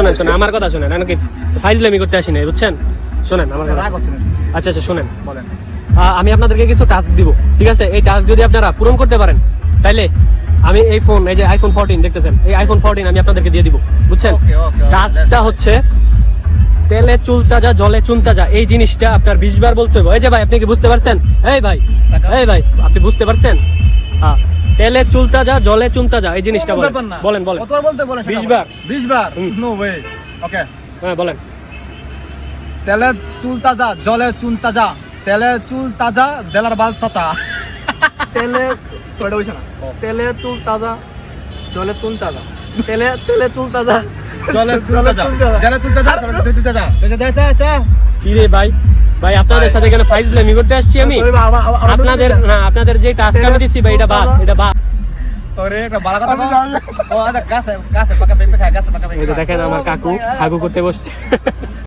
শোনেন শোনেন আমার কথা শোনেন, নাকি ফাইজলামি করতে আসি নাই, বুঝছেন? শোনেন আমার কথা। আচ্ছা আচ্ছা শোনেন, বলেন। আমি আপনাদেরকে কিছু টাস্ক দিব, ঠিক আছে? এই টাস্ক যদি আপনারা পূরণ করতে পারেন তাইলে আমি এই ফোন, এই যে আইফোন 14 দেখতেছেন, এই আইফোন 14 আমি আপনাদেরকে দিয়ে দিব, বুঝছেন? টাস্কটা হচ্ছে তেলে চুল তাজা জলে চুন তাজা, এই জিনিসটা আপনার 20 বার বলতে হবে। এই যে ভাই আপনি কি বুঝতে পারছেন? এই ভাই আপনি বুঝতে পারছেন? হ্যাঁ, তেলে চুল তাজা জলে চুন তাজা, এই জিনিসটা বলেন বলেন বলেন। কতবার বলতে বলেন? 20 বার। 20 বার? No way. ওকে, হ্যাঁ বলেন। তেলে চুল তাজা জলে চুন তাজা, তেলে চুল তাজা দেলার বাল চাচা। তেলে ওটা বুঝছ না? তেলে চুল তাজা জলে চুন তাজা, তেলে চুল তাজা জলে চুল তাজা, জলে চুল তাজা জলে চুল তাজা। চা কি রে ভাই, ভাই আপনাদের সাথে এখানে ফাইজলামি করতে আসছি আমি। আপনাদের যে টাস্ক আমি দিছি ভাই, এটা বাদ। ওরে একটা বালা কথা কও। ও আচ্ছা, গাছে পাকা পেঁপে খায়, গাছে পাকা পেঁপে এই যে খায়। দেখেন আমার কাকু হাগু করতে বসছে।